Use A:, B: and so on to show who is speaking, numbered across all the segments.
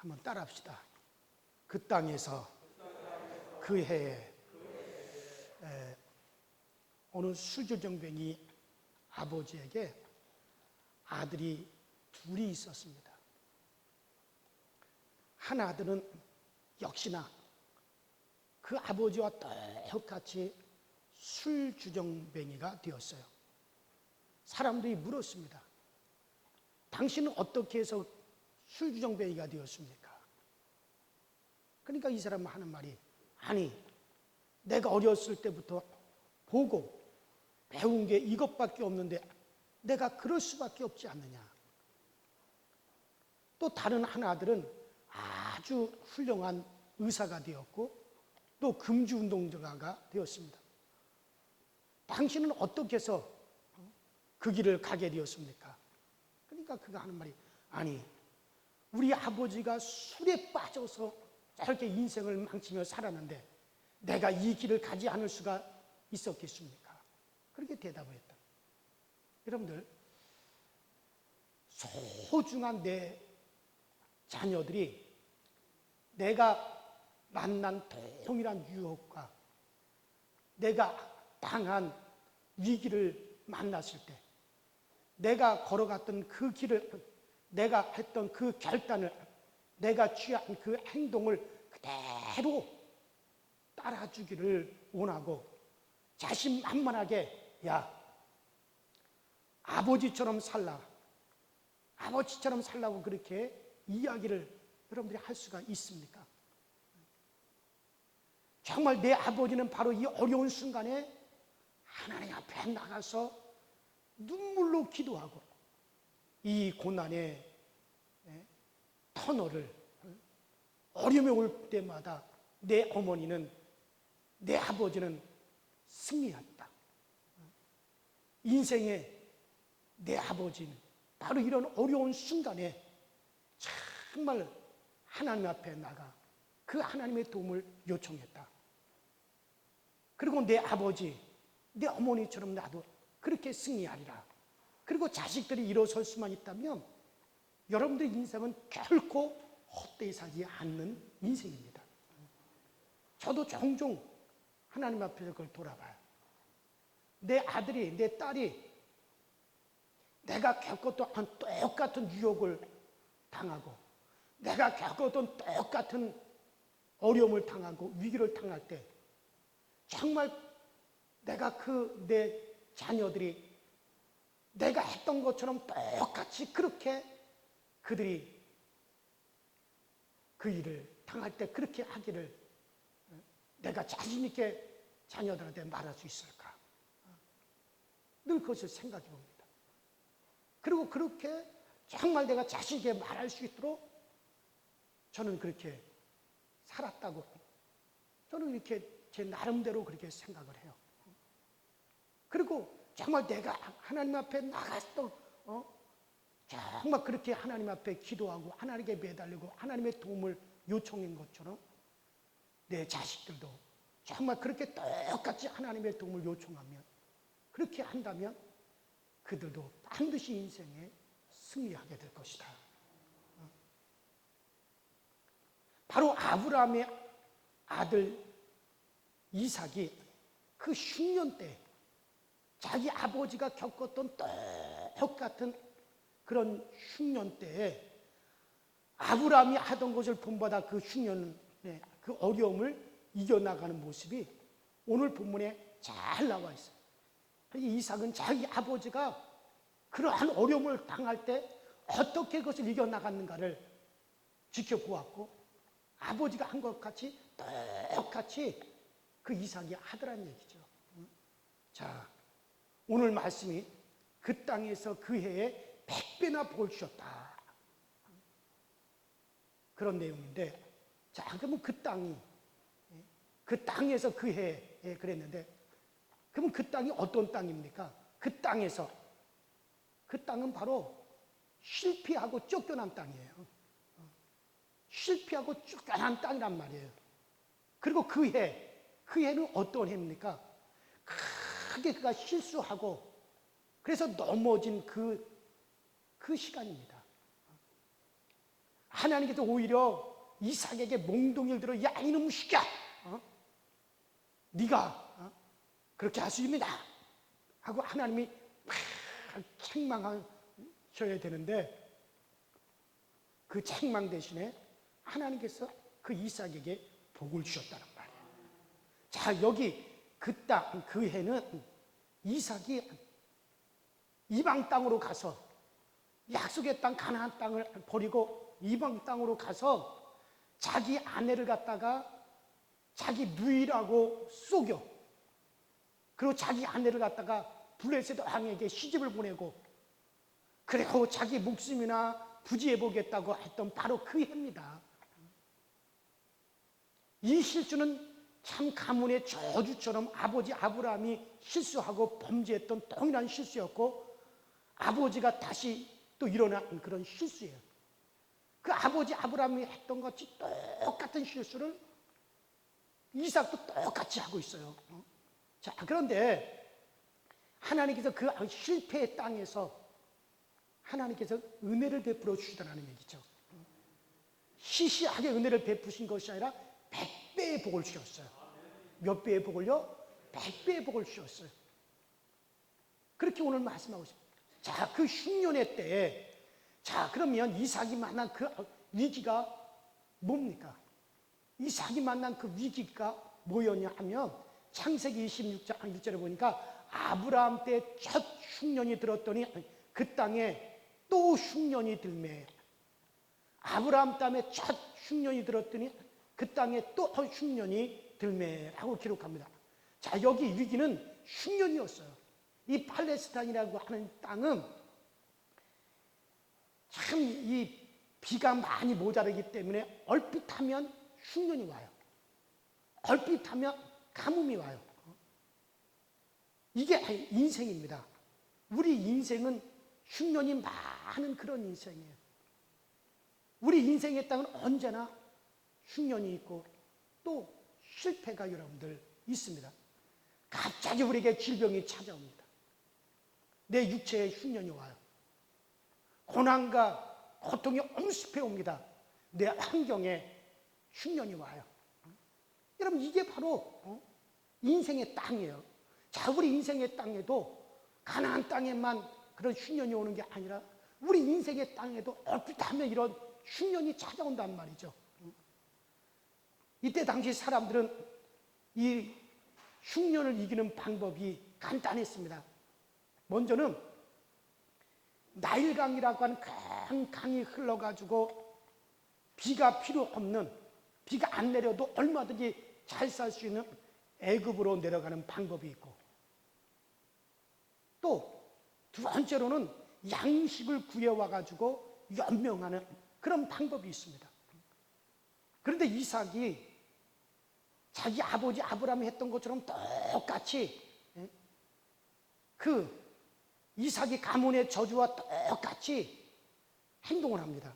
A: 한번 따라합시다. 그 땅에서 그 해에 어느 술주정뱅이 아버지에게 아들이 둘이 있었습니다. 한 아들은 역시나 그 아버지와 똑같이 술주정뱅이가 되었어요. 사람들이 물었습니다. 당신은 어떻게 해서 술주정뱅이가 되었습니까? 그러니까 이 사람은 하는 말이, 아니, 내가 어렸을 때부터 보고 배운 게 이것밖에 없는데 내가 그럴 수밖에 없지 않느냐. 또 다른 한 아들은 아주 훌륭한 의사가 되었고 또 금주운동가가 되었습니다. 당신은 어떻게 해서 그 길을 가게 되었습니까? 그러니까 그가 하는 말이, 아니, 우리 아버지가 술에 빠져서 저렇게 인생을 망치며 살았는데 내가 이 길을 가지 않을 수가 있었겠습니까? 그렇게 대답을 했다. 여러분들, 소중한 내 자녀들이 내가 만난 동일한 유혹과 내가 당한 위기를 만났을 때 내가 걸어갔던 그 길을, 내가 했던 그 결단을, 내가 취한 그 행동을 그대로 따라주기를 원하고 자신만만하게, 야, 아버지처럼 살라, 아버지처럼 살라고 그렇게 이야기를 여러분들이 할 수가 있습니까? 정말 내 아버지는 바로 이 어려운 순간에 하나님 앞에 나가서 눈물로 기도하고 이 고난의 터널을, 어려움이 올 때마다 내 어머니는, 내 아버지는 승리했다. 인생의 내 아버지는 바로 이런 어려운 순간에 정말 하나님 앞에 나가 그 하나님의 도움을 요청했다. 그리고 내 아버지, 내 어머니처럼 나도 그렇게 승리하리라. 그리고 자식들이 일어설 수만 있다면 여러분들의 인생은 결코 헛되이 살지 않는 인생입니다. 저도 종종 하나님 앞에서 그걸 돌아봐요. 내 아들이, 내 딸이 내가 겪었던 똑같은 유혹을 당하고 내가 겪었던 똑같은 어려움을 당하고 위기를 당할 때 정말 내가 내 자녀들이 내가 했던 것처럼 똑같이 그렇게 그들이 그 일을 당할 때 그렇게 하기를 내가 자신 있게 자녀들한테 말할 수 있을까? 늘 그것을 생각해 봅니다. 그리고 그렇게 정말 내가 자신 있게 말할 수 있도록 저는 그렇게 살았다고, 저는 이렇게 제 나름대로 그렇게 생각을 해요. 그리고 정말 내가 하나님 앞에 나갔던, 정말 그렇게 하나님 앞에 기도하고 하나님께 매달리고 하나님의 도움을 요청한 것처럼 내 자식들도 정말 그렇게 똑같이 하나님의 도움을 요청하면, 그렇게 한다면 그들도 반드시 인생에 승리하게 될 것이다. 바로 아브라함의 아들 이삭이 그 흉년 때 자기 아버지가 겪었던 똑같은 그런 흉년 때에 아브라함이 하던 것을 본받아 그 흉년의 그 어려움을 이겨나가는 모습이 오늘 본문에 잘 나와 있어요. 이삭은 자기 아버지가 그러한 어려움을 당할 때 어떻게 그것을 이겨나갔는가를 지켜보았고 아버지가 한 것 같이 똑같이 그 이삭이 하더란 얘기죠. 자, 오늘 말씀이 그 땅에서 그 해에 100배나 복을 주셨다. 그런 내용인데, 자, 그러면 그 땅이, 그 땅에서 그 해에 그랬는데, 그러면 그 땅이 어떤 땅입니까? 그 땅에서, 그 땅은 바로 실패하고 쫓겨난 땅이에요. 실패하고 쫓겨난 땅이란 말이에요. 그리고 그 해는 어떤 해입니까? 크게 그가 실수하고 그래서 넘어진 그 시간입니다. 하나님께서 오히려 이삭에게 몽둥이를 들어 야 이놈 시켜, 네가 그렇게 할 수 있느냐 하고 하나님이 막 책망하셔야 되는데, 그 책망 대신에 하나님께서 그 이삭에게 복을 주셨다는 말이에요. 자, 여기 그 땅, 그 해는 이삭이 이방 땅으로 가서 약속의 땅 가나안 땅을 버리고 이방 땅으로 가서 자기 아내를 갖다가 자기 누이라고 속여, 그리고 자기 아내를 갖다가 블레셋 왕에게 시집을 보내고, 그리고 자기 목숨이나 부지해 보겠다고 했던 바로 그 해입니다. 이 실수는 참 가문의 저주처럼 아버지 아브라함이 실수하고 범죄했던 동일한 실수였고, 아버지가 다시 또 일어난 그런 실수예요. 그 아버지 아브라함이 했던 것이 똑같은 실수를 이삭도 똑같이 하고 있어요. 자, 그런데 하나님께서 그 실패의 땅에서 하나님께서 은혜를 베풀어 주시다는 얘기죠. 시시하게 은혜를 베푸신 것이 아니라 100배의 복을 주셨어요. 몇 배의 복을요? 100배의 복을 주셨어요. 그렇게 오늘 말씀하고 싶어요. 자, 그 흉년의 때에, 자, 그러면 이삭이 만난 그 위기가 뭡니까? 이삭이 만난 그 위기가 뭐였냐 하면, 창세기 26장 1절에 보니까 아브라함 때 첫 흉년이 들었더니 그 땅에 또 흉년이 들매. 아브라함 땀에 첫 흉년이 들었더니 그 땅에 또 흉년이 들매라고 기록합니다. 자, 여기 위기는 흉년이었어요. 이 팔레스타인이라고 하는 땅은 참 이 비가 많이 모자르기 때문에 얼핏 하면 흉년이 와요. 얼핏 하면 가뭄이 와요. 이게 인생입니다. 우리 인생은 흉년이 많은 그런 인생이에요. 우리 인생의 땅은 언제나 흉년이 있고 또 실패가 여러분들 있습니다. 갑자기 우리에게 질병이 찾아옵니다. 내 육체에 흉년이 와요. 고난과 고통이 엄습해 옵니다. 내 환경에 흉년이 와요. 여러분, 이게 바로 인생의 땅이에요. 자, 우리 인생의 땅에도 가나안 땅에만 그런 흉년이 오는 게 아니라 우리 인생의 땅에도 얼핏 하면 이런 흉년이 찾아온단 말이죠. 이때 당시 사람들은 이 흉년을 이기는 방법이 간단했습니다. 먼저는 나일강이라고 하는 큰 강이 흘러가지고 비가 필요 없는, 비가 안 내려도 얼마든지 잘 살 수 있는 애굽으로 내려가는 방법이 있고, 또 두 번째로는 양식을 구해와가지고 연명하는 그런 방법이 있습니다. 그런데 이삭이 자기 아버지 아브라함이 했던 것처럼 똑같이 그 이삭이 가문의 저주와 똑같이 행동을 합니다.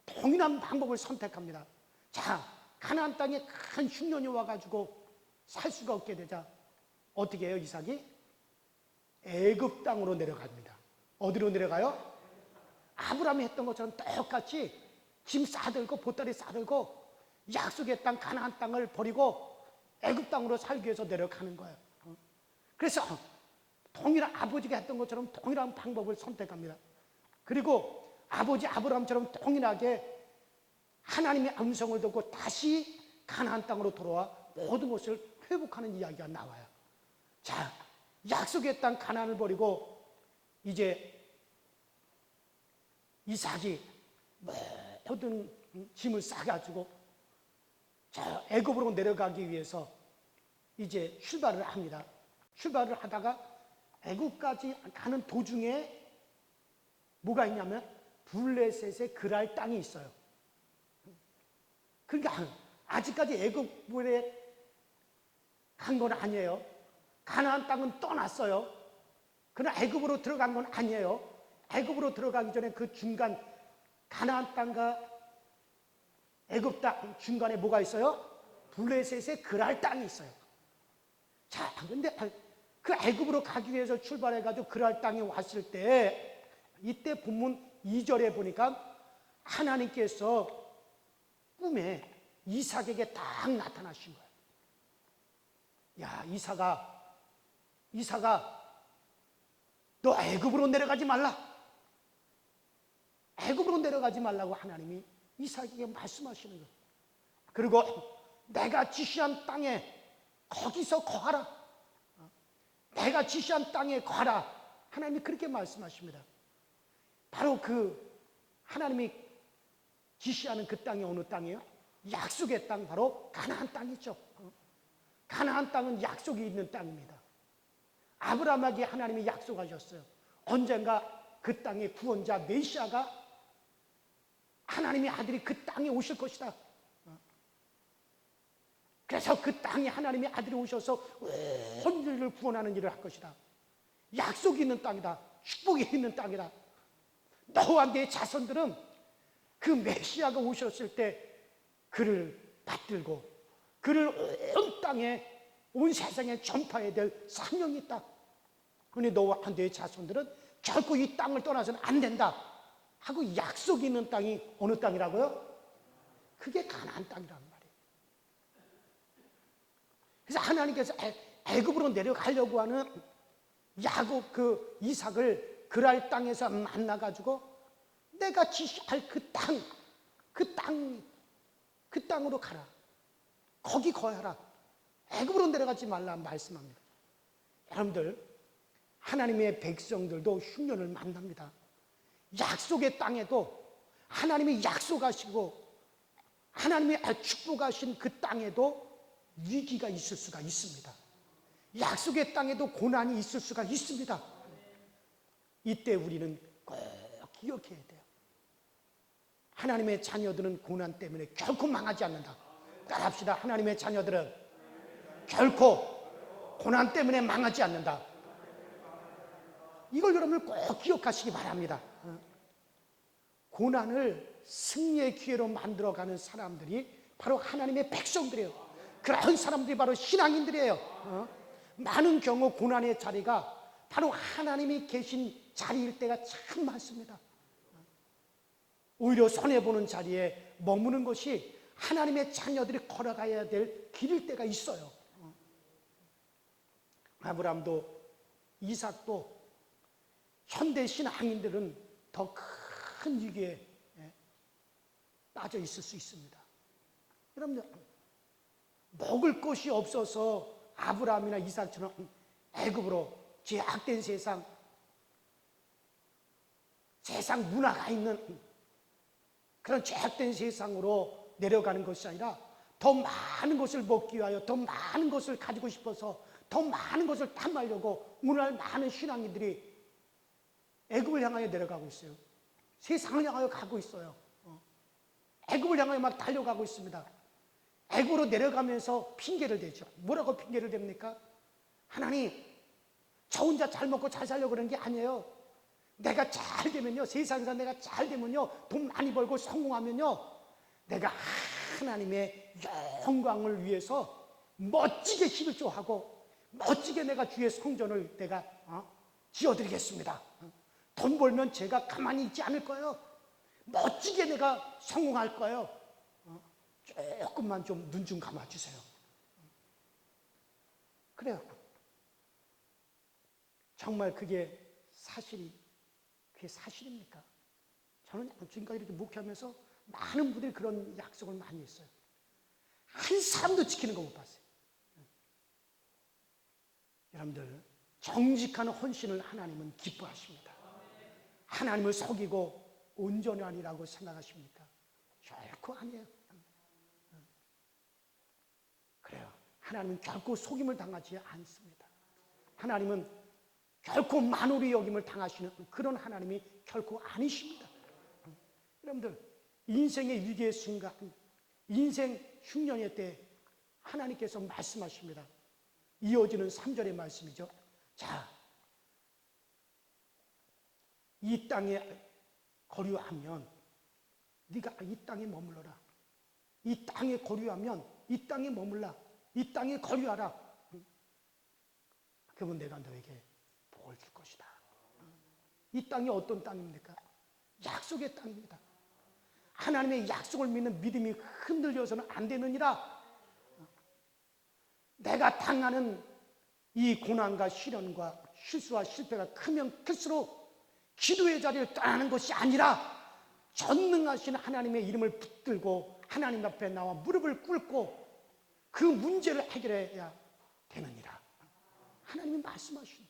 A: 동일한 방법을 선택합니다. 자, 가나안 땅에 큰 흉년이 와가지고 살 수가 없게 되자 어떻게 해요? 이삭이 애굽 땅으로 내려갑니다. 어디로 내려가요? 아브라함이 했던 것처럼 똑같이 짐 싸들고 보따리 싸들고 약속의 땅 가나안 땅을 버리고 애굽 땅으로 살기 위해서 내려가는 거예요. 그래서 동일한, 아버지가 했던 것처럼 동일한 방법을 선택합니다. 그리고 아버지 아브라함처럼 동일하게 하나님의 음성을 듣고 다시 가나안 땅으로 돌아와 모든 것을 회복하는 이야기가 나와요. 자, 약속의 땅 가나안을 버리고 이제 이삭이 모든 짐을 싸가지고 자, 애굽으로 내려가기 위해서 이제 출발을 합니다. 출발을 하다가 애굽까지 가는 도중에 뭐가 있냐면 블레셋의 그랄 땅이 있어요. 그러니까 아직까지 애굽에 간 건 아니에요. 가나안 땅은 떠났어요. 그러나 애굽으로 들어간 건 아니에요. 애굽으로 들어가기 전에 그 중간 가나안 땅과 애굽 땅 중간에 뭐가 있어요? 블레셋의 그랄 땅이 있어요. 자, 근데 그 애굽으로 가기 위해서 출발해가지고 그랄 땅에 왔을 때 이때 본문 2절에 보니까 하나님께서 꿈에 이삭에게 딱 나타나신 거예요. 야, 이삭아, 너 애굽으로 내려가지 말라. 애굽으로 내려가지 말라고 하나님이 이삭에게 말씀하시는 거예요. 그리고 내가 지시한 땅에 거기서 거하라. 내가 지시한 땅에 거하라. 하나님이 그렇게 말씀하십니다. 바로 그 하나님이 지시하는 그 땅이 어느 땅이에요? 약속의 땅, 바로 가나안 땅이죠. 가나안 땅은 약속이 있는 땅입니다. 아브라함에게 하나님이 약속하셨어요. 언젠가 그 땅의 구원자 메시아가 하나님의 아들이 그 땅에 오실 것이다. 그래서 그 땅에 하나님의 아들이 오셔서 온 인류를 구원하는 일을 할 것이다. 약속이 있는 땅이다. 축복이 있는 땅이다. 너와 내 자손들은 그 메시아가 오셨을 때 그를 받들고 그를 온 땅에, 온 세상에 전파해야 될 사명이 있다. 그러니 너와 내 자손들은 결코 이 땅을 떠나서는 안 된다 하고 약속이 있는 땅이 어느 땅이라고요? 그게 가나안 땅이란 말이에요. 그래서 하나님께서 애굽으로 내려가려고 하는 야곱 그 이삭을 그랄 땅에서 만나가지고 내가 지시할 그 땅으로 가라. 거기 거하라. 애굽으로 내려가지 말라 말씀합니다. 여러분들, 하나님의 백성들도 흉년을 만납니다. 약속의 땅에도 하나님이 약속하시고 하나님이 축복하신 그 땅에도 위기가 있을 수가 있습니다. 약속의 땅에도 고난이 있을 수가 있습니다. 이때 우리는 꼭 기억해야 돼요. 하나님의 자녀들은 고난 때문에 결코 망하지 않는다. 따라합시다. 하나님의 자녀들은 결코 고난 때문에 망하지 않는다. 이걸 여러분들 꼭 기억하시기 바랍니다. 고난을 승리의 기회로 만들어가는 사람들이 바로 하나님의 백성들이에요. 그런 사람들이 바로 신앙인들이에요. 많은 경우 고난의 자리가 바로 하나님이 계신 자리일 때가 참 많습니다. 오히려 손해보는 자리에 머무는 것이 하나님의 자녀들이 걸어가야 될 길일 때가 있어요. 아브라함도 이삭도 현대 신앙인들은 더 큰 위기에 빠져 있을 수 있습니다. 여러분들, 먹을 것이 없어서 아브라함이나 이삭처럼 애굽으로 죄악된 세상 문화가 있는 그런 죄악된 세상으로 내려가는 것이 아니라 더 많은 것을 먹기 위하여 더 많은 것을 가지고 싶어서 더 많은 것을 탐하려고 오늘날 많은 신앙인들이 애굽을 향하여 내려가고 있어요. 세상을 향하여 가고 있어요. 애굽을 향하여 막 달려가고 있습니다. 애굽으로 내려가면서 핑계를 대죠. 뭐라고 핑계를 댑니까? 하나님, 저 혼자 잘 먹고 잘 살려고 그러는 게 아니에요. 내가 잘 되면요, 세상에서 내가 잘 되면요, 돈 많이 벌고 성공하면요, 내가 하나님의 영광을 위해서 멋지게 hil조하고 멋지게 내가 주의 성전을 내가 지어드리겠습니다. 돈 벌면 제가 가만히 있지 않을 거예요. 멋지게 내가 성공할 거예요. 조금만 좀 눈 좀 감아주세요. 그래요. 정말 그게 사실입니까? 저는 지금까지 이렇게 목회하면서 많은 분들이 그런 약속을 많이 했어요. 한 사람도 지키는 거 못 봤어요. 여러분들, 정직한 헌신을 하나님은 기뻐하십니다. 하나님을 속이고 온전히 아니라고 생각하십니까? 결코 아니에요. 그래요. 하나님은 결코 속임을 당하지 않습니다. 하나님은 결코 만우리 여김을 당하시는 그런 하나님이 결코 아니십니다. 여러분들, 인생의 위기의 순간, 인생 흉년의 때 하나님께서 말씀하십니다. 이어지는 3절의 말씀이죠. 자, 이 땅에 거류하면 네가 이 땅에 머물러라. 이 땅에 거류하면 이 땅에 머물라. 이 땅에 거류하라. 그러면 내가 너에게 복을 줄 것이다. 이 땅이 어떤 땅입니까? 약속의 땅입니다. 하나님의 약속을 믿는 믿음이 흔들려서는 안 되느니라. 내가 당하는 이 고난과 시련과 실수와 실패가 크면 클수록 기도의 자리를 떠나는 것이 아니라 전능하신 하나님의 이름을 붙들고 하나님 앞에 나와 무릎을 꿇고 그 문제를 해결해야 되느니라. 하나님이 말씀하시는,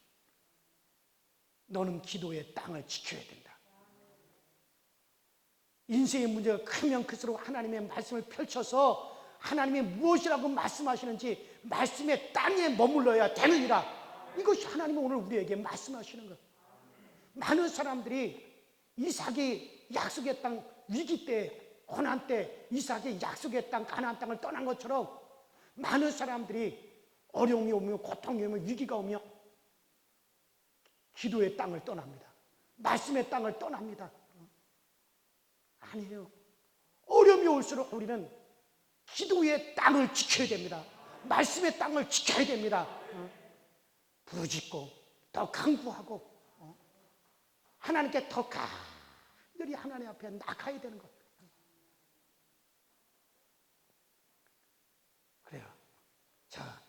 A: 너는 기도의 땅을 지켜야 된다. 인생의 문제가 크면 클수록 하나님의 말씀을 펼쳐서 하나님이 무엇이라고 말씀하시는지 말씀의 땅에 머물러야 되느니라. 이것이 하나님이 오늘 우리에게 말씀하시는 것. 많은 사람들이 이삭이 약속의 땅 위기 때, 고난 때 이삭이 약속의 땅 가나안 땅을 떠난 것처럼 많은 사람들이 어려움이 오며 고통이 오며 위기가 오며 기도의 땅을 떠납니다. 말씀의 땅을 떠납니다. 아니에요. 어려움이 올수록 우리는 기도의 땅을 지켜야 됩니다. 말씀의 땅을 지켜야 됩니다. 부르짖고 더 강구하고 하나님께 더 간절히 하나님 앞에 나가야 되는 것. 그래요. 자,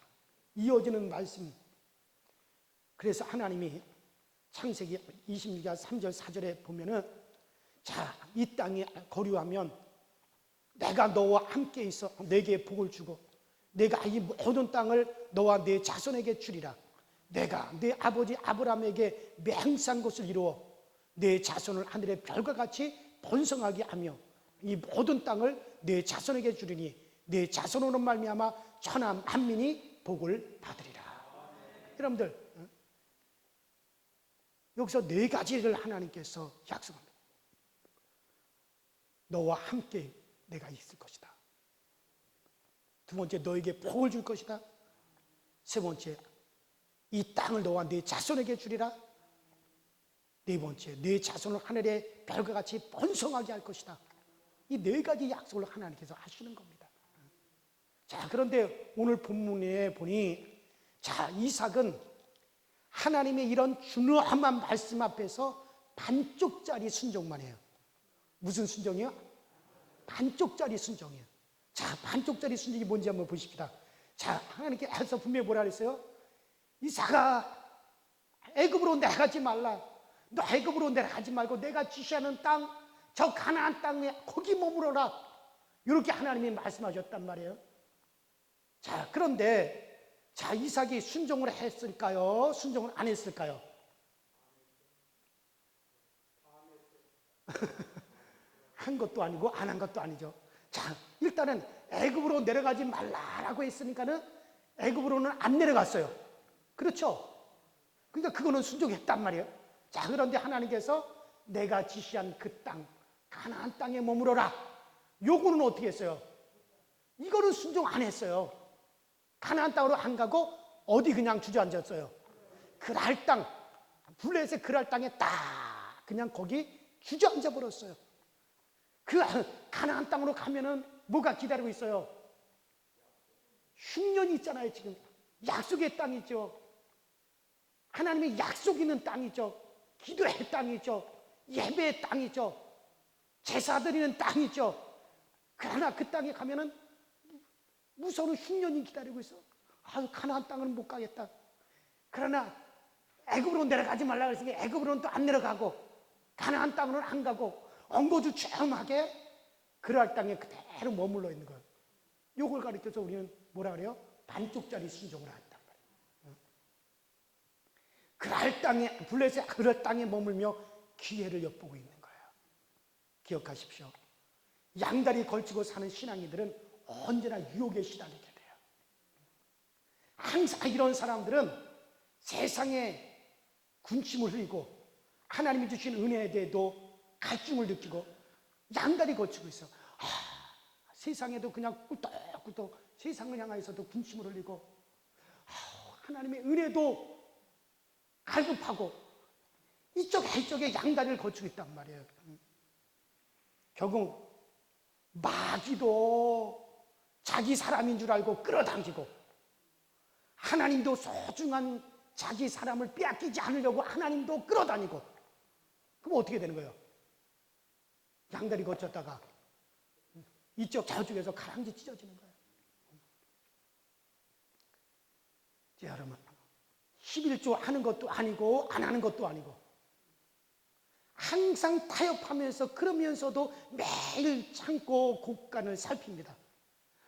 A: 이어지는 말씀. 그래서 하나님이 창세기 26장 3절 4절에 보면은, 자, 이 땅이 거류하면 내가 너와 함께 있어 내게 복을 주고 내가 이 모든 땅을 너와 내 자손에게 주리라. 내가 내 아버지 아브라함에게 맹세한 것을 이루어 내 자손을 하늘의 별과 같이 번성하게 하며 이 모든 땅을 내 자손에게 주리니 내 자손으로 말미암아 천하 만민이 복을 받으리라. 여러분들, 여기서 네 가지를 하나님께서 약속합니다. 너와 함께 내가 있을 것이다. 두 번째, 너에게 복을 줄 것이다. 세 번째, 이 땅을 너와 네 자손에게 주리라. 네 번째, 네 자손을 하늘의 별과 같이 번성하게 할 것이다. 이 네 가지 약속을 하나님께서 하시는 겁니다. 자, 그런데 오늘 본문에 보니, 자, 이삭은 하나님의 이런 준엄한 말씀 앞에서 반쪽짜리 순종만 해요. 무슨 순종이요? 반쪽짜리 순종이에요. 자, 반쪽짜리 순종이 뭔지 한번 보십시다. 자, 하나님께서 분명히 뭐라 그랬어요? 이삭아, 애굽으로 내려가지 말라. 너 애굽으로 내려가지 말고 내가 지시하는 땅, 저 가나안 땅에 거기 머무러라. 이렇게 하나님이 말씀하셨단 말이에요. 자, 그런데 자, 이삭이 순종을 했을까요? 순종을 안 했을까요? 한 것도 아니고 안 한 것도 아니죠. 자, 일단은 애굽으로 내려가지 말라라고 했으니까는 애굽으로는 안 내려갔어요. 그렇죠? 그러니까 그거는 순종했단 말이에요. 자, 그런데 하나님께서 내가 지시한 그 땅, 가나안 땅에 머무러라. 요거는 어떻게 했어요? 이거는 순종 안 했어요. 가나안 땅으로 안 가고 어디 그냥 주저앉았어요? 그랄 땅, 블레셋의 그랄 땅에 딱 그냥 거기 주저앉아 버렸어요. 그 가나안 땅으로 가면은 뭐가 기다리고 있어요? 흉년이 있잖아요. 지금 약속의 땅이죠. 하나님의 약속 있는 땅이죠. 기도의 땅이죠. 예배의 땅이죠. 제사 드리는 땅이죠. 그러나 그 땅에 가면은 무서운 흉년이 기다리고 있어. 아, 가나안 땅은 못 가겠다. 그러나 애굽으로 내려가지 말라 그랬으니 애굽으로는 또 안 내려가고 가나안 땅으로는 안 가고 엉거주춤하게 그랄 땅에 그대로 머물러 있는 거예요. 이걸 가르쳐서 우리는 뭐라 그래요? 반쪽짜리 순종을 한단 말이에요. 그랄 땅에, 블레셋 그랄 땅에 머물며 기회를 엿보고 있는 거예요. 기억하십시오. 양다리 걸치고 사는 신앙이들은 언제나 유혹에 시달리게 돼요. 항상 이런 사람들은 세상에 군침을 흘리고 하나님이 주신 은혜에 대해도 갈증을 느끼고 양다리 걸치고 있어. 세상에도 그냥 꿀떡꿀떡 세상을 향해서도 군침을 흘리고 하나님의 은혜도 갈급하고 이쪽에 양다리를 걸치고 있단 말이에요. 결국 마귀도 자기 사람인 줄 알고 끌어당기고 하나님도 소중한 자기 사람을 빼앗기지 않으려고 하나님도 끌어다니고, 그럼 어떻게 되는 거예요? 양다리 거쳤다가 이쪽 저쪽에서 가랑지 찢어지는 거예요. 여러분, 11조 하는 것도 아니고 안 하는 것도 아니고 항상 타협하면서 그러면서도 매일 참고 곡간을 살핍니다.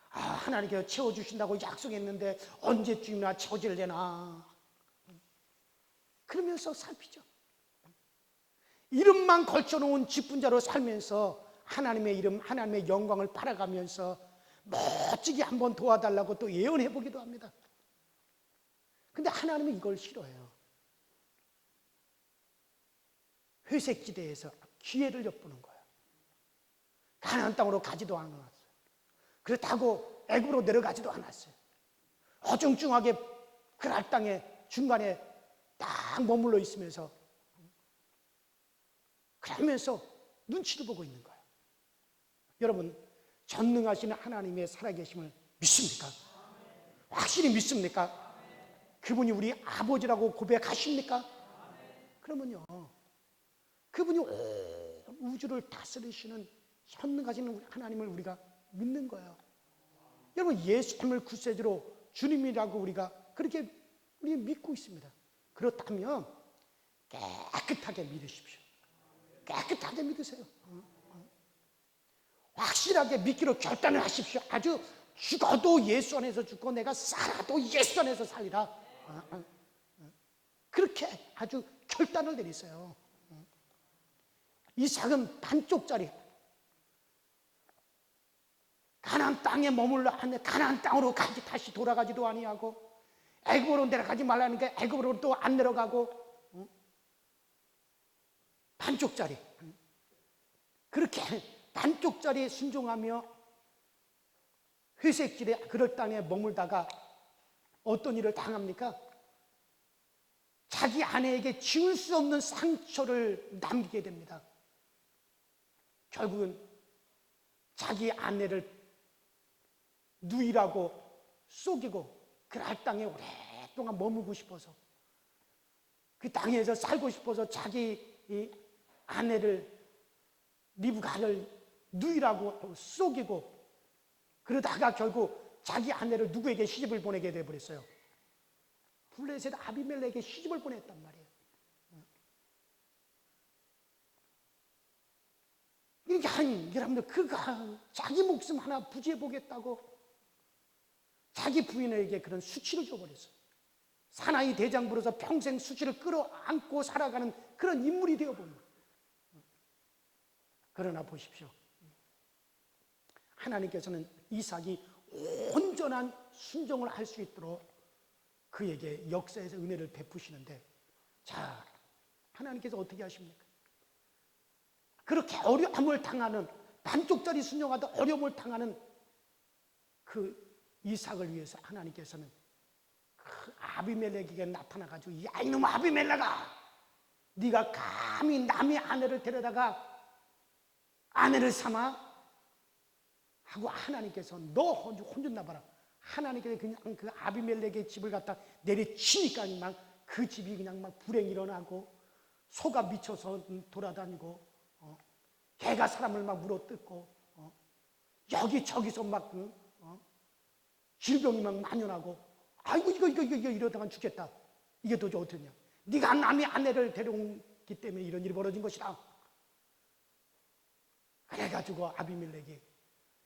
A: 하나님께서 채워주신다고 약속했는데 언제쯤이나 채워질래나 그러면서 살피죠. 이름만 걸쳐놓은 직분자로 살면서 하나님의 이름, 하나님의 영광을 팔아가면서 멋지게 한번 도와달라고 또 예언해보기도 합니다. 근데 하나님은 이걸 싫어해요. 회색지대에서 기회를 엿보는 거예요. 가나안 땅으로 가지도 않았어요. 그렇다고 애굽으로 내려가지도 않았어요. 어중중하게 그랄 땅에 중간에 딱 머물러 있으면서 그러면서 눈치를 보고 있는 거예요. 여러분, 전능하신 하나님의 살아계심을 믿습니까? 확실히 믿습니까? 그분이 우리 아버지라고 고백하십니까? 그러면요, 그분이 온 우주를 다스리시는 전능하신 하나님을 우리가 믿는 거예요. 여러분, 예수님을 구세주로 주님이라고 우리가 그렇게 우리 믿고 있습니다. 그렇다면 깨끗하게 믿으십시오. 깨끗하게 믿으세요. 확실하게 믿기로 결단을 하십시오. 아주 죽어도 예수 안에서 죽고 내가 살아도 예수 안에서 살리라. 그렇게 아주 결단을 내리세요. 이삭은 반쪽짜리 가나안 땅에 머물러 앉네. 가나안 땅으로 다시 돌아가지도 아니하고 애굽으로 내려가지 말라니까 애굽으로 또 안 내려가고 반쪽짜리 그렇게 반쪽짜리 순종하며 회색지대 그럴 땅에 머물다가 어떤 일을 당합니까? 자기 아내에게 지울 수 없는 상처를 남기게 됩니다. 결국은 자기 아내를 누이라고 속이고 그랄 땅에 오랫동안 머물고 싶어서 그 땅에서 살고 싶어서 자기 이 아내를 리브가를 누이라고 속이고 그러다가 결국 자기 아내를 누구에게 시집을 보내게 되어버렸어요. 블레셋 아비멜렉에게 시집을 보냈단 말이에요. 이게 여러분들 그가 자기 목숨 하나 부지해 보겠다고 자기 부인에게 그런 수치를 줘버렸어요. 사나이 대장 부려서 평생 수치를 끌어안고 살아가는 그런 인물이 되어버린 거예요. 그러나 보십시오. 하나님께서는 이삭이 온전한 순종을 할 수 있도록 그에게 역사에서 은혜를 베푸시는데, 자, 하나님께서 어떻게 하십니까? 그렇게 어려움을 당하는, 반쪽짜리 순종하다 어려움을 당하는 그 이삭을 위해서 하나님께서는 그 아비멜렉에게 나타나가지고, 야, 이놈 아비멜렉아, 네가 감히 남의 아내를 데려다가 아내를 삼아? 하고 하나님께서 너 혼좀 나봐라. 하나님께서 그냥 그 아비멜렉의 집을 갖다 내리치니까 막 그 집이 그냥 막 불행이 일어나고 소가 미쳐서 돌아다니고 개가 사람을 막 물어뜯고 여기저기서 막 질병이 막 만연하고, 아이고 이거 이러다가 죽겠다. 이게 도저히 어떻냐. 네가 남의 아내를 데려온기 때문에 이런 일이 벌어진 것이다. 그래가지고 아비멜렉이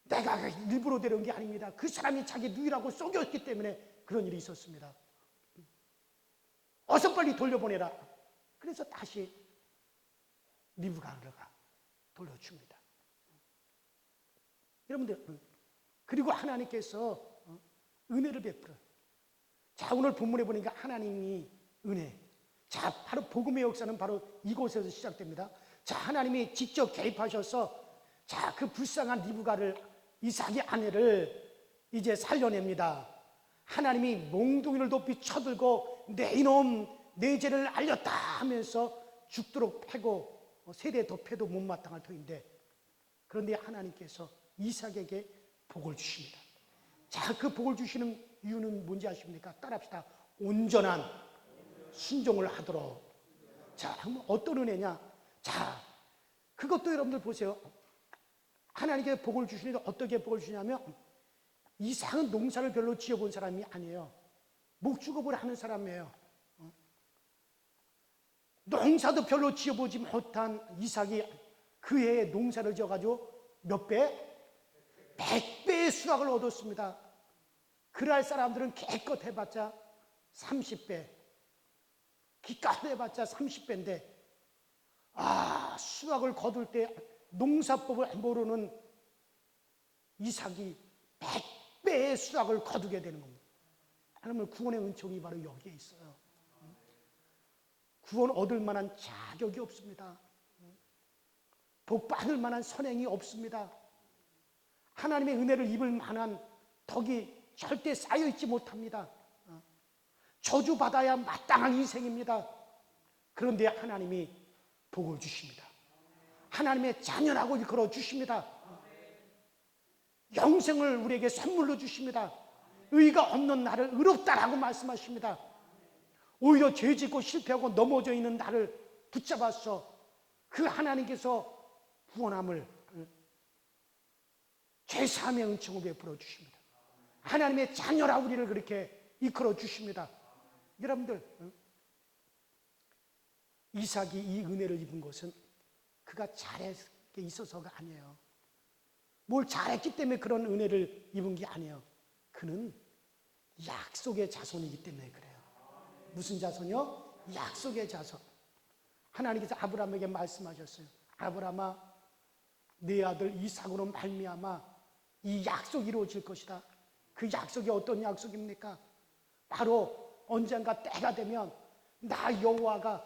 A: 내가 일부러 데려온 게 아닙니다. 그 사람이 자기 누이라고 속였기 때문에 그런 일이 있었습니다. 어서 빨리 돌려보내라. 그래서 다시 리브가가 돌려줍니다. 여러분들, 그리고 하나님께서 은혜를 베풀어요. 자, 오늘 본문에 보니까 하나님이 은혜. 자, 바로 복음의 역사는 바로 이곳에서 시작됩니다. 자, 하나님이 직접 개입하셔서 자, 그 불쌍한 리브가를, 이삭의 아내를 이제 살려냅니다. 하나님이 몽둥이를 높이 쳐들고 내 이놈 내 죄를 알렸다 하면서 죽도록 패고 세대 더 패도 못마땅할 터인데, 그런데 하나님께서 이삭에게 복을 주십니다. 자, 그 복을 주시는 이유는 뭔지 아십니까? 따라합시다. 온전한 순종을 하도록. 자, 어떤 은혜냐? 자, 그것도 여러분들 보세요. 하나님께 복을 주시는데 어떻게 복을 주냐면 이삭은 농사를 별로 지어본 사람이 아니에요. 목축업을 하는 사람이에요. 농사도 별로 지어보지 못한 이삭이 그 해에 농사를 지어가지고 몇 배? 100배의 수확을 얻었습니다. 그날 사람들은 기껏 해봤자 30배, 기껏 해봤자 30배인데 수확을 거둘 때 농사법을 모르는 이삭이 100배의 수확을 거두게 되는 겁니다. 하나님의 구원의 은총이 바로 여기에 있어요. 구원 얻을 만한 자격이 없습니다. 복 받을 만한 선행이 없습니다. 하나님의 은혜를 입을 만한 덕이 절대 쌓여있지 못합니다. 저주받아야 마땅한 인생입니다. 그런데 하나님이 복을 주십니다. 하나님의 자녀라고 일컬어 주십니다. 영생을 우리에게 선물로 주십니다. 의가 없는 나를 의롭다라고 말씀하십니다. 오히려 죄짓고 실패하고 넘어져 있는 나를 붙잡아서 그 하나님께서 구원함을 죄사함의 은총을 베풀어 주십니다. 하나님의 자녀라 우리를 그렇게 이끌어 주십니다. 여러분들, 이삭이 이 은혜를 입은 것은 그가 잘했게 있어서가 아니에요. 뭘 잘했기 때문에 그런 은혜를 입은 게 아니에요. 그는 약속의 자손이기 때문에 그래요. 무슨 자손이요? 약속의 자손. 하나님께서 아브라함에게 말씀하셨어요. 아브라함아, 네 아들 이삭으로 말미암아 이 약속이 이루어질 것이다. 그 약속이 어떤 약속입니까? 바로 언젠가 때가 되면 나 여호와가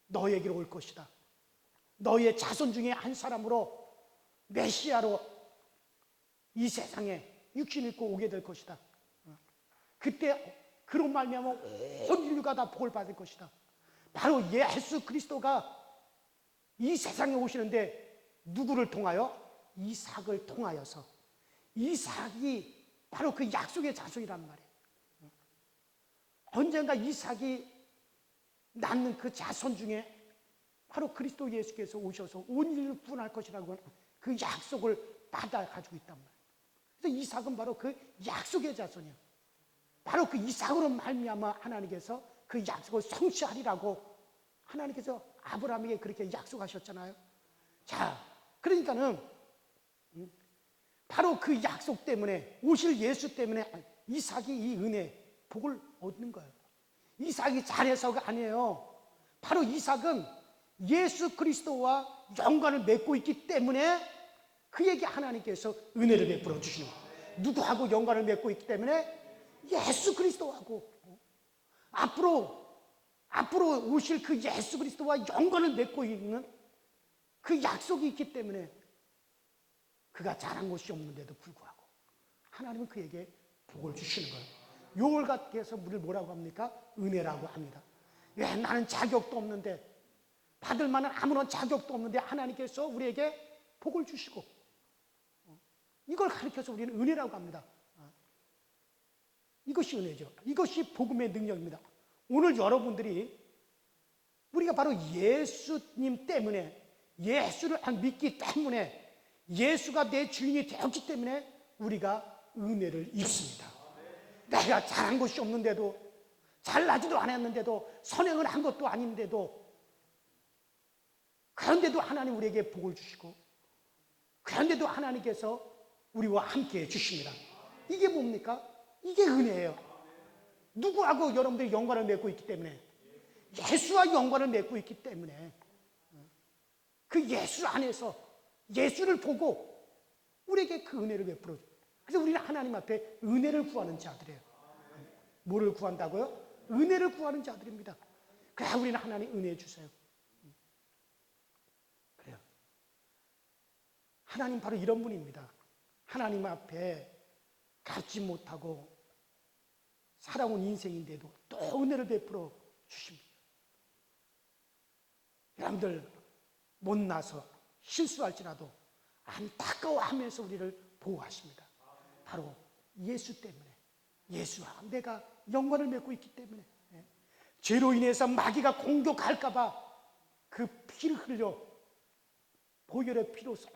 A: 너에게로 올 것이다. 너의 자손 중에 한 사람으로 메시아로 이 세상에 육신 입고 오게 될 것이다. 그때 그로 말미암아 온 인류가 다 복을 받을 것이다. 바로 예수 그리스도가 이 세상에 오시는데 누구를 통하여? 이삭을 통하여서. 이삭이 바로 그 약속의 자손이란 말이에요. 언젠가 이삭이 낳는 그 자손 중에 바로 그리스도 예수께서 오셔서 온 인류를 구원할 것이라고 그 약속을 받아 가지고 있단 말이에요. 그래서 이삭은 바로 그 약속의 자손이에요. 바로 그 이삭으로 말미암아 하나님께서 그 약속을 성취하리라고 하나님께서 아브라함에게 그렇게 약속하셨잖아요. 자, 그러니까는 바로 그 약속 때문에 오실 예수 때문에 이삭이 이 은혜, 복을 얻는 거예요. 이삭이 잘해서가 아니에요. 바로 이삭은 예수 그리스도와 연관을 맺고 있기 때문에 그에게 하나님께서 은혜를 베풀어 주시는 거예요. 누구하고 연관을 맺고 있기 때문에? 예수 그리스도하고. 앞으로 오실 그 예수 그리스도와 연관을 맺고 있는 그 약속이 있기 때문에 그가 잘한 것이 없는데도 불구하고 하나님은 그에게 복을 주시는 거예요. 요월같게서 우리를 뭐라고 합니까? 은혜라고 합니다. 왜 나는 자격도 없는데, 받을 만한 아무런 자격도 없는데 하나님께서 우리에게 복을 주시고, 이걸 가르쳐서 우리는 은혜라고 합니다. 이것이 은혜죠. 이것이 복음의 능력입니다. 오늘 여러분들이 우리가 바로 예수님 때문에, 예수를 믿기 때문에, 예수가 내 주인이 되었기 때문에 우리가 은혜를 입습니다. 내가 잘한 것이 없는데도, 잘나지도 않았는데도, 선행을 한 것도 아닌데도, 그런데도 하나님 우리에게 복을 주시고, 그런데도 하나님께서 우리와 함께 해주십니다. 이게 뭡니까? 이게 은혜예요. 누구하고 여러분들이 연관을 맺고 있기 때문에, 예수와 연관을 맺고 있기 때문에, 그 예수 안에서 예수를 보고 우리에게 그 은혜를 베풀어 줘요. 그래서 우리는 하나님 앞에 은혜를 구하는 자들이에요. 뭐를 구한다고요? 은혜를 구하는 자들입니다. 그래야 우리는 하나님 은혜 주세요. 그래요. 하나님 바로 이런 분입니다. 하나님 앞에 갚지 못하고 살아온 인생인데도 또 은혜를 베풀어 주십니다. 여러분들 못나서 실수할지라도 안타까워하면서 우리를 보호하십니다. 바로 예수 때문에, 예수와 내가 연관을 맺고 있기 때문에, 죄로 인해서 마귀가 공격할까 봐 그 피를 흘려 보혈의 피로서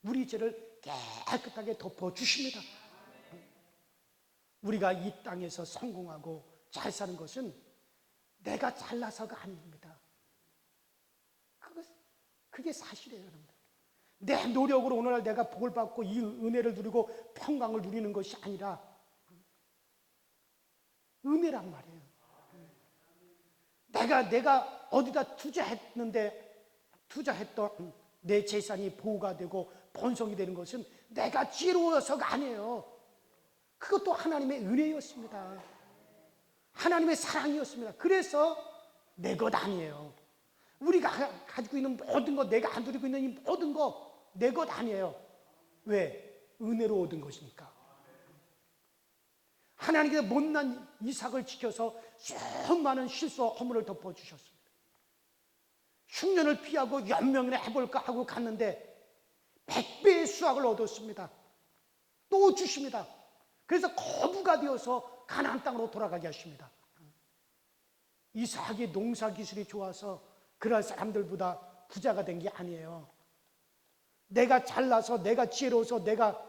A: 우리 죄를 깨끗하게 덮어주십니다. 우리가 이 땅에서 성공하고 잘 사는 것은 내가 잘나서가 아닙니다. 그게 사실이에요, 여러분들. 내 노력으로 오늘날 내가 복을 받고 이 은혜를 누리고 평강을 누리는 것이 아니라 은혜란 말이에요. 내가 어디다 투자했던 내 재산이 보호가 되고 번성이 되는 것은 내가 지혜로워서가 아니에요. 그것도 하나님의 은혜였습니다. 하나님의 사랑이었습니다. 그래서 내 것 아니에요. 우리가 가지고 있는 모든 것, 내가 안 누리고 있는 이 모든 것 내 것 아니에요. 왜? 은혜로 얻은 것이니까. 하나님께서 못난 이삭을 지켜서 수많은 실수와 허물을 덮어주셨습니다. 흉년을 피하고 연명이나 해볼까 하고 갔는데 100배의 수확을 얻었습니다. 또 주십니다. 그래서 거부가 되어서 가나안 땅으로 돌아가게 하십니다. 이삭이 농사 기술이 좋아서 그럴 사람들보다 부자가 된 게 아니에요. 내가 잘나서, 내가 지혜로워서, 내가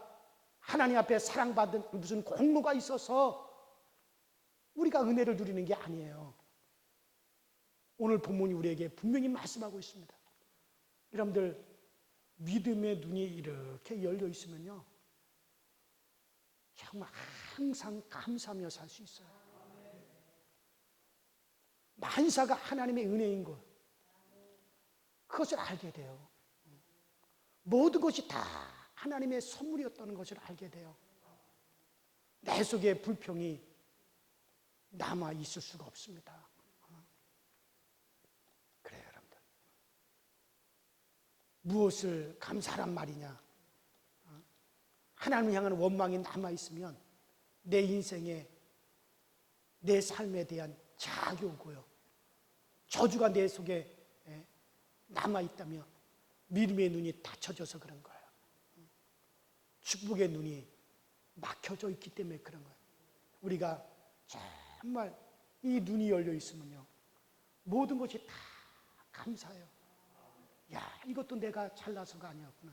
A: 하나님 앞에 사랑받은 무슨 공로가 있어서 우리가 은혜를 누리는 게 아니에요. 오늘 본문이 우리에게 분명히 말씀하고 있습니다. 여러분들, 믿음의 눈이 이렇게 열려 있으면요, 정말 항상 감사하며 살 수 있어요. 만사가 하나님의 은혜인 것, 그것을 알게 돼요. 모든 것이 다 하나님의 선물이었다는 것을 알게 돼요. 내 속에 불평이 남아 있을 수가 없습니다. 그래요, 여러분들. 무엇을 감사란 말이냐? 하나님을 향한 원망이 남아 있으면 내 인생에, 내 삶에 대한 자학이 오고요, 저주가 내 속에 남아 있다면 믿음의 눈이 닫혀져서 그런 거예요. 축복의 눈이 막혀져 있기 때문에 그런 거예요. 우리가 정말 이 눈이 열려 있으면요, 모든 것이 다 감사해요. 야, 이것도 내가 잘나서가 아니었구나.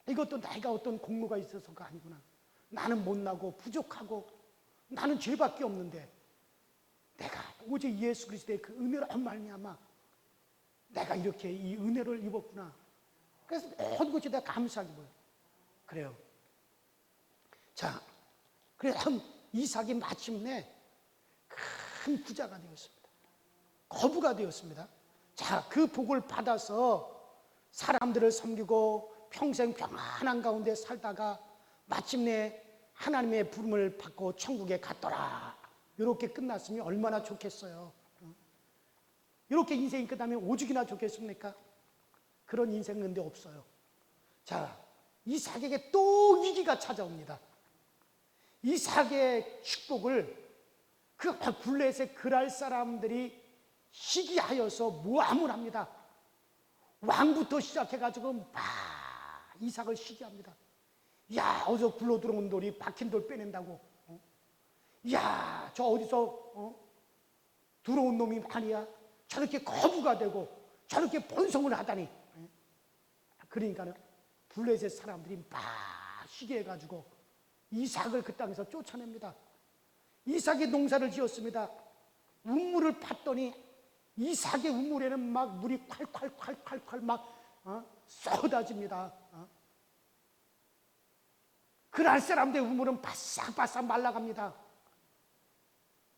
A: 이것도 내가 어떤 공로가 있어서가 아니구나. 나는 못나고 부족하고 나는 죄밖에 없는데 내가 오직 예수 그리스도의 그 은혜로 말미암아 내가 이렇게 이 은혜를 입었구나. 그래서 모든 것이 다 감사하게 보여요. 그래요. 자, 그래서 이삭이 마침내 큰 부자가 되었습니다. 거부가 되었습니다. 자, 그 복을 받아서 사람들을 섬기고 평생 평안한 가운데 살다가 마침내 하나님의 부름을 받고 천국에 갔더라. 이렇게 끝났으면 얼마나 좋겠어요. 이렇게 인생이 끝나면 오죽이나 좋겠습니까? 그런 인생은 근데 없어요. 자, 이삭에게 또 위기가 찾아옵니다. 이삭의 축복을 그 블레셋의 그랄 사람들이 시기하여서 모함을 합니다. 왕부터 시작해가지고 막 이삭을 시기합니다. 야, 어디서 굴러 들어온 돌이 박힌 돌 빼낸다고. 야, 저 어디서 들어온 놈이 아니야. 저렇게 거부가 되고 저렇게 번성을 하다니. 그러니까는 블레셋 사람들이 막 시기해가지고 이삭을 그 땅에서 쫓아냅니다. 이삭이 농사를 지었습니다. 우물을 팠더니 이삭의 우물에는 막 물이 콸콸콸콸콸 막 쏟아집니다. 그날 사람들의 우물은 바싹바싹 말라갑니다.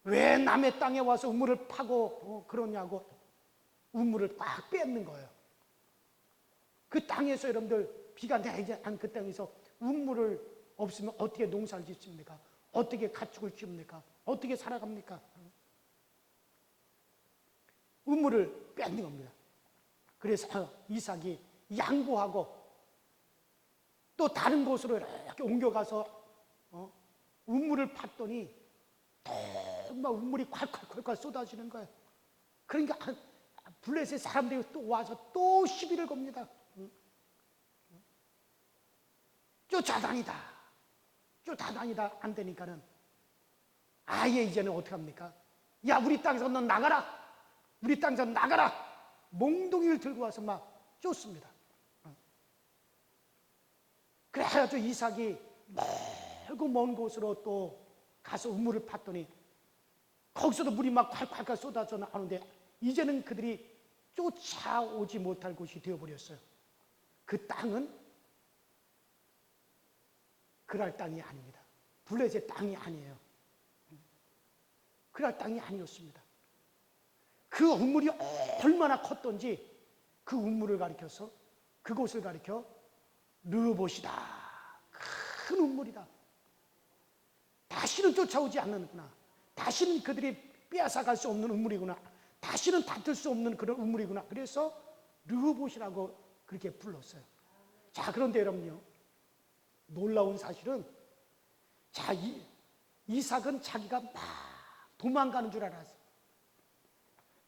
A: 왜 남의 땅에 와서 우물을 파고 그러냐고 우물을 꽉 뺏는 거예요. 그 땅에서 여러분들 비가 내리지 않은 그 땅에서 우물을 없으면 어떻게 농사를 짓습니까? 어떻게 가축을 키웁니까? 어떻게 살아갑니까? 우물을 뺏는 겁니다. 그래서 이삭이 양보하고 또 다른 곳으로 이렇게 옮겨가서 우물을 팠더니 정말 우물이 콸콸콸콸 쏟아지는 거예요. 그러니까 블레셋 사람들이 또 와서 또 시비를 겁니다. 쫓아다니다 안 되니까는 아예 이제는 어떻게 합니까? 야, 우리 땅에서 넌 나가라. 우리 땅에서 나가라. 몽둥이를 들고 와서 막 쫓습니다. 그래가지고 이삭이 멀고 먼 곳으로 또 가서 우물을 팠더니 거기서도 물이 막 콸콸콸 쏟아져 나오는데 이제는 그들이 쫓아오지 못할 곳이 되어버렸어요. 그 땅은 그랄 땅이 아닙니다. 블레셋 땅이 아니에요. 그랄 땅이 아니었습니다. 그 우물이 얼마나 컸던지 그 우물을 가리켜서 그곳을 가리켜 르봇이다. 큰 우물이다. 다시는 쫓아오지 않는구나. 다시는 그들이 빼앗아갈 수 없는 우물이구나. 다시는 다툴 수 없는 그런 우물이구나. 그래서 르봇이라고 그렇게 불렀어요. 자, 그런데 여러분요, 놀라운 사실은 자, 이삭은 자기가 막 도망가는 줄 알았어요.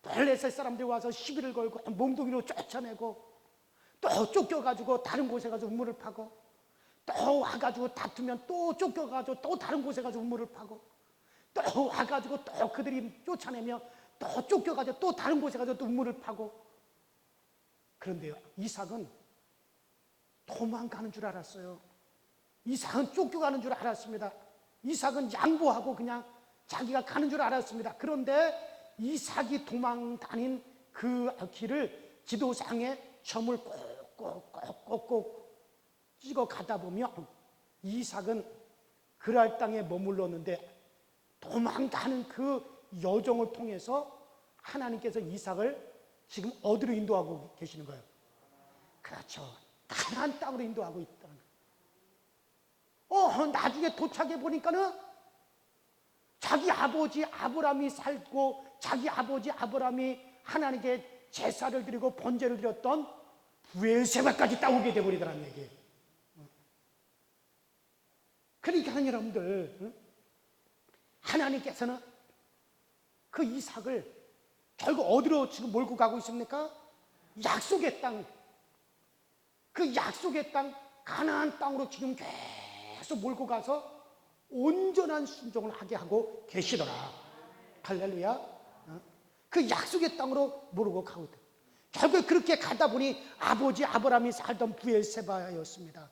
A: 블레셋 사람들이 와서 시비를 걸고 몽둥이로 쫓아내고 또 쫓겨가지고 다른 곳에 가서 우물을 파고 또 와가지고 다투면 또 쫓겨가지고 또 다른 곳에 가서 우물을 파고 또 와가지고 또 그들이 쫓아내며 또 쫓겨가지고 또 다른 곳에 가서 또 우물을 파고. 그런데요, 이삭은 도망가는 줄 알았어요. 이삭은 쫓겨가는 줄 알았습니다. 이삭은 양보하고 그냥 자기가 가는 줄 알았습니다. 그런데 이삭이 도망 다닌 그 길을 지도상에 점을 꼭꼭꼭꼭 찍어 가다 보면 이삭은 그랄 땅에 머물렀는데 도망가는 그 여정을 통해서 하나님께서 이삭을 지금 어디로 인도하고 계시는 거예요? 그렇죠. 가나안 땅으로 인도하고 있다는 거예요. 나중에 도착해 보니까는 자기 아버지 아브라함이 살고 자기 아버지 아브라함이 하나님께 제사를 드리고 번제를 드렸던 브엘세바까지 따오게 되버리더라는 얘기예요. 그러니까 여러분들, 하나님께서는 그 이삭을 결국 어디로 지금 몰고 가고 있습니까? 약속의 땅, 그 약속의 땅 가나안 땅으로 지금 계속 몰고 가서 온전한 순종을 하게 하고 계시더라. 할렐루야. 그 약속의 땅으로 몰고 가고 있다. 결국 그렇게 가다 보니 아버지 아브라함이 살던 브엘세바였습니다.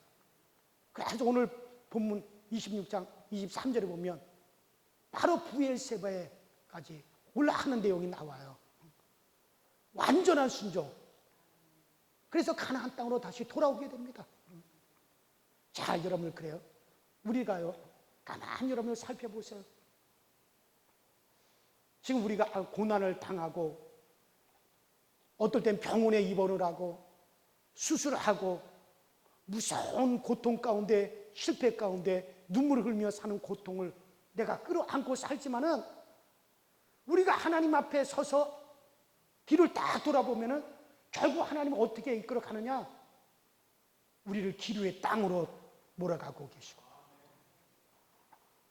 A: 그래서 오늘 본문 26장 23절에 보면 바로 브엘세바에까지 올라가는 내용이 나와요. 완전한 순종. 그래서 가나안 땅으로 다시 돌아오게 됩니다. 자, 여러분, 그래요. 우리가요, 가만히 여러분을 살펴보세요. 지금 우리가 고난을 당하고 어떨 땐 병원에 입원을 하고 수술을 하고 무서운 고통 가운데 실패 가운데 눈물을 흘리며 사는 고통을 내가 끌어안고 살지만은 우리가 하나님 앞에 서서 뒤를 딱 돌아보면은 결국 하나님은 어떻게 이끌어 가느냐? 우리를 기류의 땅으로 몰아가고 계시고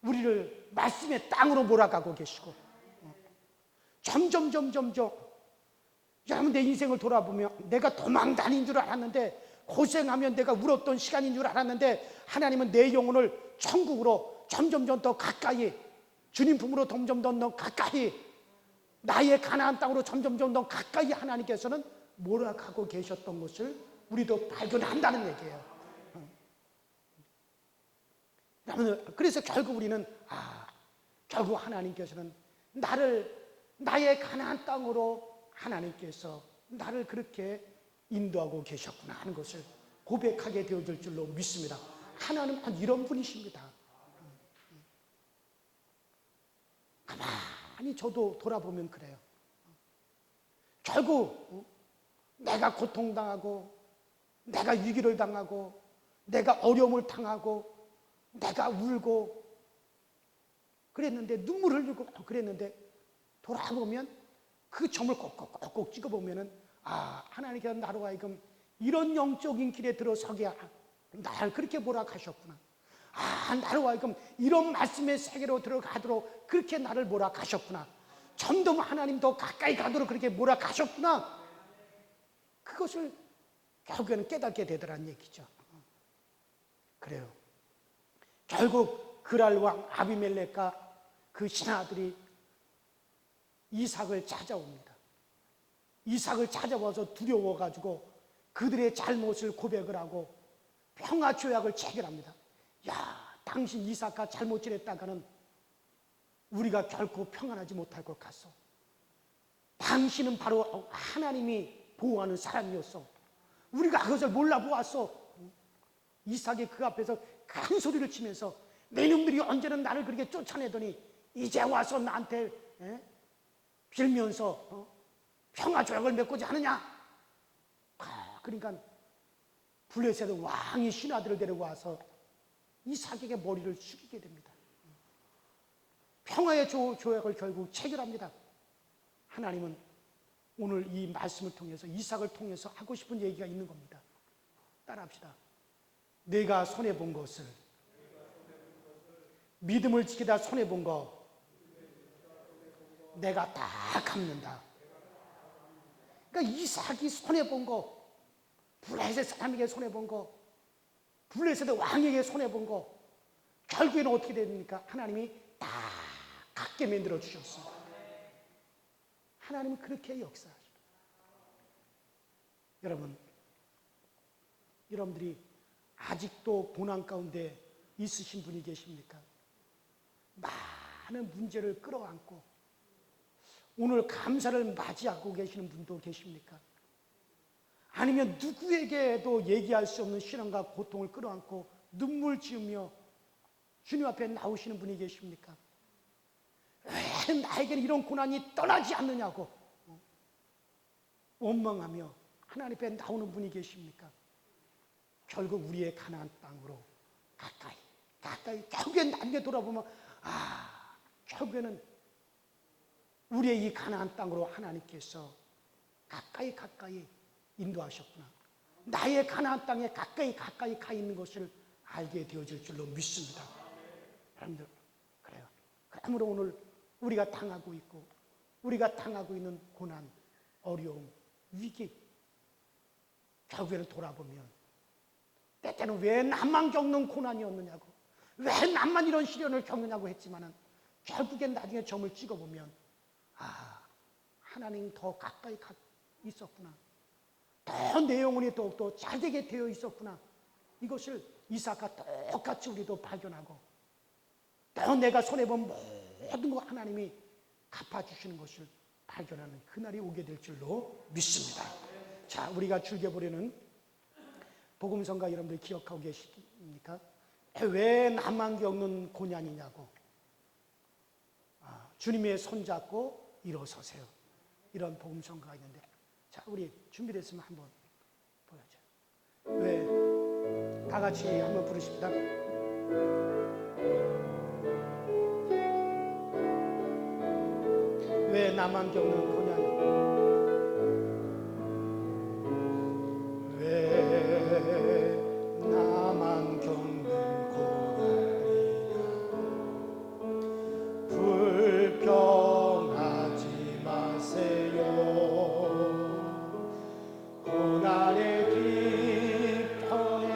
A: 우리를 말씀의 땅으로 몰아가고 계시고 점점 여러분, 내 인생을 돌아보면 내가 도망 다닌 줄 알았는데 고생하면 내가 울었던 시간인 줄 알았는데 하나님은 내 영혼을 천국으로 점점 더 가까이 주님 품으로 점점 더 가까이 나의 가나안 땅으로 점점 더 가까이 하나님께서는 몰아가고 계셨던 것을 우리도 발견한다는 얘기예요. 그래서 결국 우리는 결국 하나님께서는 나의 가나안 땅으로 하나님께서 나를 그렇게 인도하고 계셨구나 하는 것을 고백하게 되어질 줄로 믿습니다. 하나님은 이런 분이십니다. 가만히 저도 돌아보면 그래요. 결국 내가 고통당하고 내가 위기를 당하고 내가 어려움을 당하고 내가 울고 그랬는데 눈물을 흘리고 그랬는데 돌아보면 그 점을 꼭꼭 찍어보면은 하나님께서 나로 하여금 이런 영적인 길에 들어서게 날 그렇게 몰아가셨구나. 나로 하여금 이런 말씀의 세계로 들어가도록 그렇게 나를 몰아가셨구나. 점점 하나님 더 가까이 가도록 그렇게 몰아가셨구나. 그것을 결국에는 깨닫게 되더란 얘기죠. 그래요. 결국 그랄 왕 아비멜렉과 그 신하들이 이삭을 찾아옵니다. 이삭을 찾아와서 두려워가지고 그들의 잘못을 고백을 하고 평화 조약을 체결합니다. 야, 당신 이삭과 잘못 지냈다가는 우리가 결코 평안하지 못할 것 같소. 당신은 바로 하나님이 보호하는 사람이었어. 우리가 그것을 몰라보았어. 이삭이 그 앞에서 큰 소리를 치면서 내 놈들이 언제는 나를 그렇게 쫓아내더니 이제 와서 나한테 빌면서 평화 조약을 맺고자 하느냐. 그러니까 블레셋 왕이 신하들을 데려와서 이삭에게 머리를 숙이게 됩니다. 평화의 조약을 결국 체결합니다. 하나님은 오늘 이 말씀을 통해서 이삭을 통해서 하고 싶은 얘기가 있는 겁니다. 따라합시다. 내가 손해본 것을, 믿음을 지키다 손해본 거 내가 다 갚는다. 그러니까 이삭이 손해본 거, 블레셋 사람에게 손해본 거, 블레셋 왕에게 손해본 거, 결국에는 어떻게 됩니까? 하나님이 다 갚게 만들어 주셨습니다. 하나님은 그렇게 역사하십니다. 여러분들이 아직도 고난 가운데 있으신 분이 계십니까? 많은 문제를 끌어안고 오늘 감사를 맞이하고 계시는 분도 계십니까? 아니면 누구에게도 얘기할 수 없는 시련과 고통을 끌어안고 눈물 지으며 주님 앞에 나오시는 분이 계십니까? 왜 나에게는 이런 고난이 떠나지 않느냐고 원망하며 하나님 앞에 나오는 분이 계십니까? 결국 우리의 가나안 땅으로 가까이 결국엔 나중에 돌아보면 결국에는 우리의 이 가나안 땅으로 하나님께서 가까이 인도하셨구나. 나의 가나안 땅에 가까이 가 있는 것을 알게 되어질 줄로 믿습니다. 여러분들, 그래요. 그러므로 오늘 우리가 당하고 있고 우리가 당하고 있는 고난, 어려움, 위기, 결국에는 돌아보면 때때는 왜 나만 겪는 고난이었느냐고, 왜 나만 이런 시련을 겪느냐고 했지만은 결국엔 나중에 점을 찍어보면 하나님 더 가까이 있었구나. 더 내 영혼이 더욱더 잘되게 되어 있었구나. 이것을 이삭과 똑같이 우리도 발견하고 또 내가 손해본 모든 거 하나님이 갚아주시는 것을 발견하는 그날이 오게 될 줄로 믿습니다. 자, 우리가 즐겨보려는 복음성가 여러분들 기억하고 계십니까? 왜 나만 겪는 고난이냐고. 주님의 손잡고 일어서세요. 이런 복음성가가 있는데, 자, 우리 준비됐으면 한번 보여줘요. 왜? 다 같이 한번 부르십시다. 왜 나만 겪는 고난이? 왜 나만 겪는 고난이냐? 불평하지 마세요. 고난의 뒤편에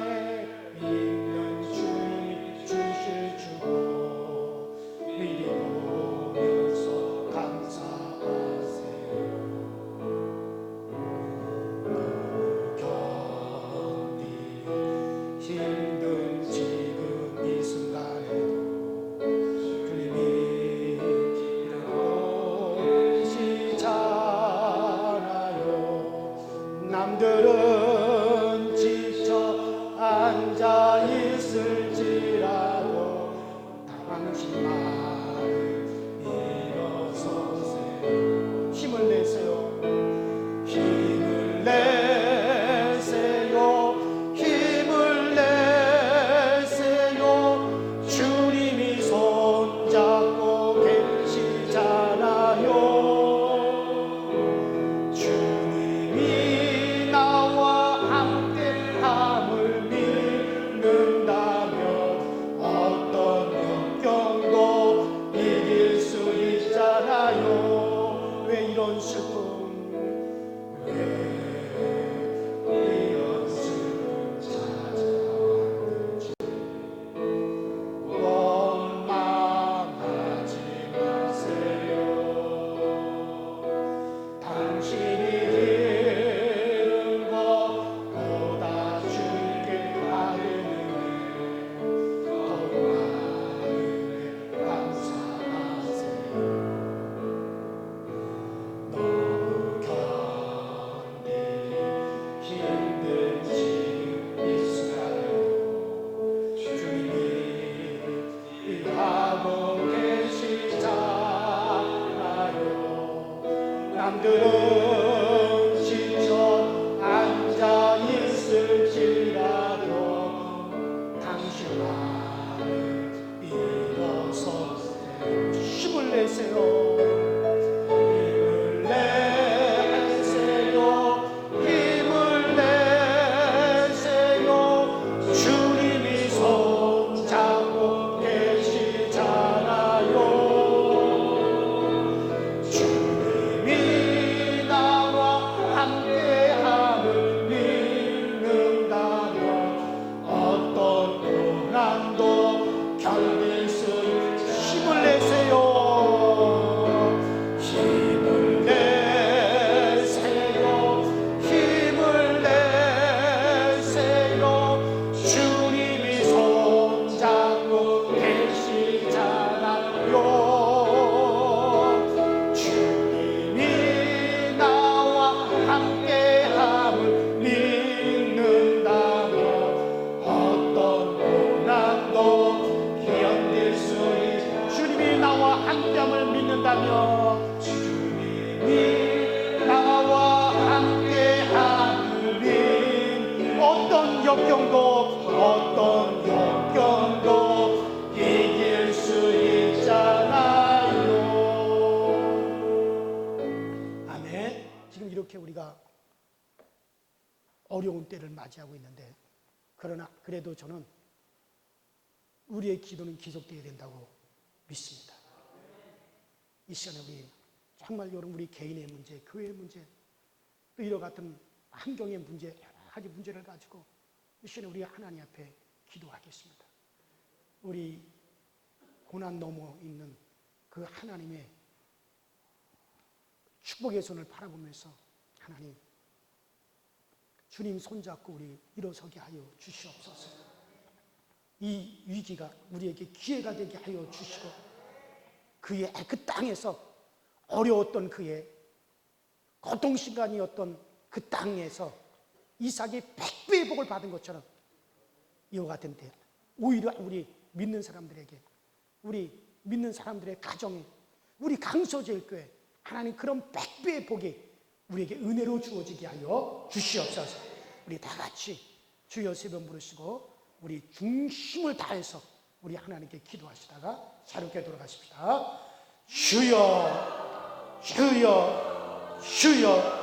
A: 있는 주님 주실 주고 미리 보면서 감사하세요. 어떤 역경도 이길 수 있잖아요. 아멘. 지금 이렇게 우리가 어려운 때를 맞이하고 있는데, 그러나 그래도 저는 우리의 기도는 계속되어야 된다고 믿습니다. 이 시간에 우리 정말 여러분, 우리 개인의 문제, 교회의 문제, 또 이와 같은 환경의 문제, 여러 가지 문제를 가지고 이 시간에 우리 하나님 앞에 기도하겠습니다. 우리 고난 넘어 있는 그 하나님의 축복의 손을 바라보면서, 하나님, 주님 손잡고 우리 일어서게 하여 주시옵소서. 이 위기가 우리에게 기회가 되게 하여 주시고, 그의 그 땅에서 어려웠던 그의 고통시간이었던 그 땅에서 이삭이 100배의 복을 받은 것처럼 이와 같은 때 오히려 우리 믿는 사람들에게, 우리 믿는 사람들의 가정에, 우리 강서제일교회 하나님 그런 100배의 복이 우리에게 은혜로 주어지게 하여 주시옵소서. 우리 다 같이 주여 세 번 부르시고 우리 중심을 다해서 우리 하나님께 기도하시다가 자유롭게 돌아가십시다. 주여, 주여, 주여.